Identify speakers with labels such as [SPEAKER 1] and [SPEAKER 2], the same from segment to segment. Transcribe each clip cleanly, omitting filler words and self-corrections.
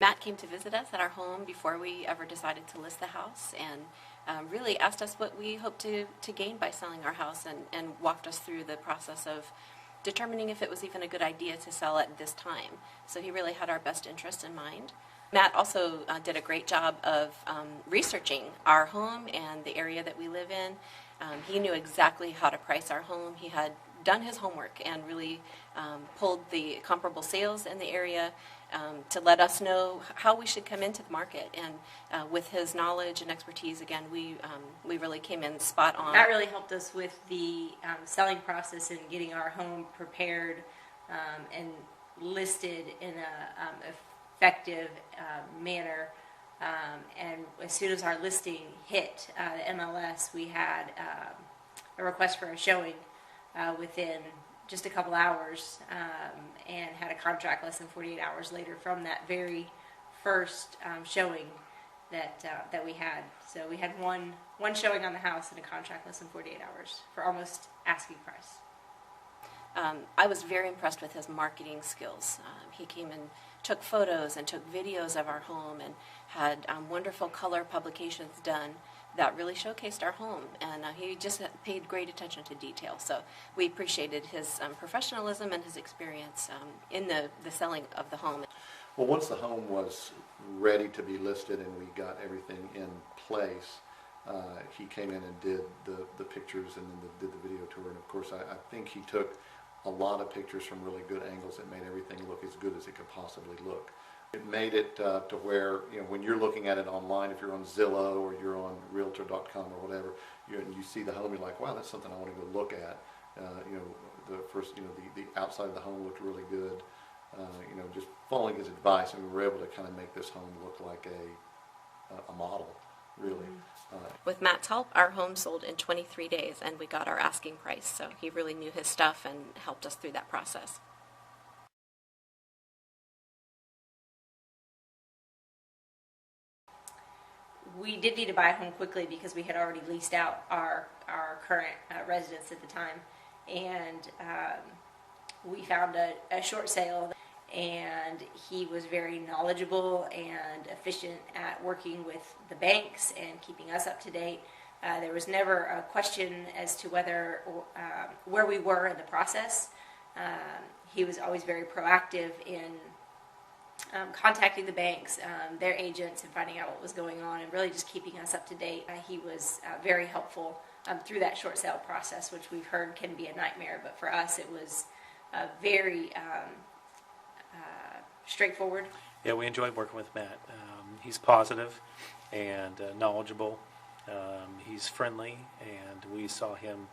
[SPEAKER 1] Matt came to visit us at our home before we ever decided to list the house, and really asked us what we hoped to gain by selling our house, and walked us through the process of determining if it was even a good idea to sell at this time. So he really had our best interest in mind. Matt also did a great job of researching our home and the area that we live in. He knew exactly how to price our home. He had done his homework and really pulled the comparable sales in the area to let us know how we should come into the market. And with his knowledge and expertise, again, we really came in spot on.
[SPEAKER 2] That really helped us with the selling process and getting our home prepared and listed in a effective manner. And as soon as our listing hit the MLS, we had a request for a showing within just a couple hours, and had a contract less than 48 hours later from that very first showing that we had. So we had one showing on the house and a contract less than 48 hours for almost asking price.
[SPEAKER 1] I was very impressed with his marketing skills. He came and took photos and took videos of our home, and had wonderful color publications done that really showcased our home, and he just paid great attention to detail. So we appreciated his professionalism and his experience in the selling of the home.
[SPEAKER 3] Well, once the home was ready to be listed and we got everything in place, he came in and did the pictures and then did the video tour. And of course, I think he took a lot of pictures from really good angles that made everything look as good as it could possibly look. It made it to where, when you're looking at it online, if you're on Zillow or you're on Realtor.com or whatever, you see the home, you're like, wow, that's something I want to go look at. The first, the outside of the home looked really good. Just following his advice, and we were able to kind of make this home look like a model, really.
[SPEAKER 1] With Matt's help, our home sold in 23 days, and we got our asking price. So he really knew his stuff and helped us through that process.
[SPEAKER 2] We did need to buy a home quickly because we had already leased out our current residence at the time, and we found a short sale, and he was very knowledgeable and efficient at working with the banks and keeping us up to date. There was never a question as to whether where we were in the process. He was always very proactive in contacting the banks, their agents, and finding out what was going on, and really just keeping us up to date. He was very helpful through that short sale process, which we've heard can be a nightmare, but for us it was very straightforward.
[SPEAKER 4] Yeah, we enjoyed working with Matt. He's positive and knowledgeable. He's friendly, and we saw him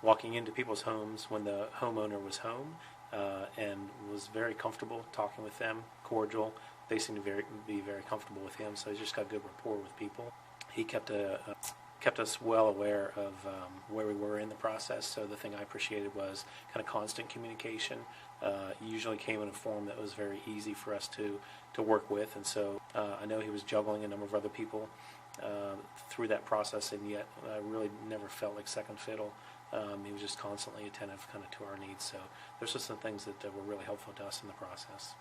[SPEAKER 4] walking into people's homes when the homeowner was home, and was very comfortable talking with them, cordial. They seemed to be very comfortable with him, so he just got good rapport with people. He kept us well aware of where we were in the process, so the thing I appreciated was kind of constant communication. Usually came in a form that was very easy for us to work with, and so I know he was juggling a number of other people through that process, and yet I really never felt like second fiddle. He was just constantly attentive kind of to our needs, so there's just some things that were really helpful to us in the process.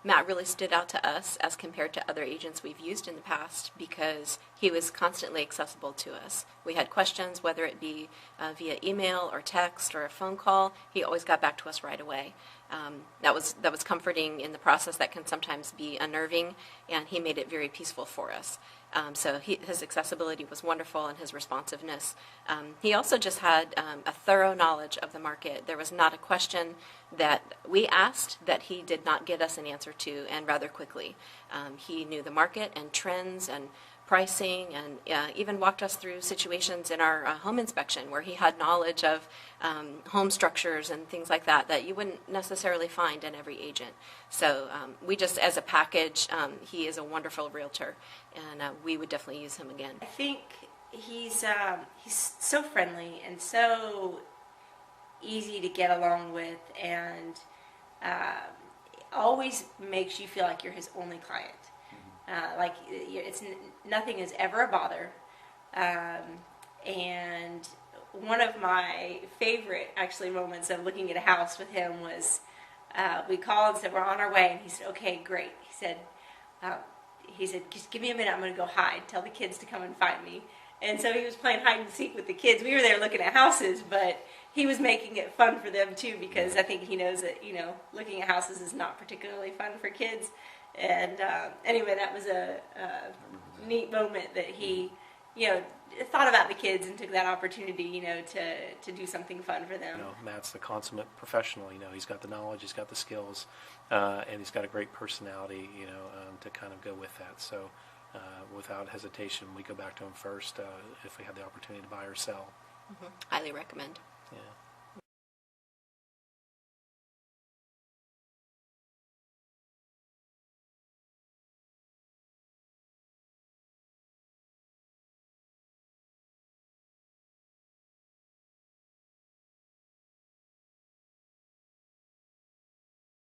[SPEAKER 1] Matt really stood out to us as compared to other agents we've used in the past because he was constantly accessible to us. We had questions, whether it be via email or text or a phone call, he always got back to us right away. That was comforting in the process that can sometimes be unnerving, and he made it very peaceful for us. So his accessibility was wonderful, and his responsiveness. He also just had a thorough knowledge of the market. There was not a question that we asked that he did not get us an answer to, and rather quickly. He knew the market and trends and pricing, and even walked us through situations in our home inspection where he had knowledge of home structures and things like that you wouldn't necessarily find in every agent. So we just, as a package, he is a wonderful realtor, and we would definitely use him again.
[SPEAKER 2] I think he's so friendly and so easy to get along with, and always makes you feel like you're his only client. Nothing is ever a bother, and one of my favorite actually moments of looking at a house with him was we called and said we're on our way, and he said, "Okay, great." He said, "Just give me a minute. I'm going to go hide. Tell the kids to come and find me." And so he was playing hide and seek with the kids. We were there looking at houses, but he was making it fun for them too, because I think he knows that, looking at houses is not particularly fun for kids. And anyway, that was a neat moment that he, thought about the kids and took that opportunity, to do something fun for them.
[SPEAKER 4] Matt's the consummate professional. He's got the knowledge, he's got the skills, and he's got a great personality, to kind of go with that. So without hesitation, we go back to him first if we have the opportunity to buy or sell.
[SPEAKER 1] Highly recommend.
[SPEAKER 4] Yeah.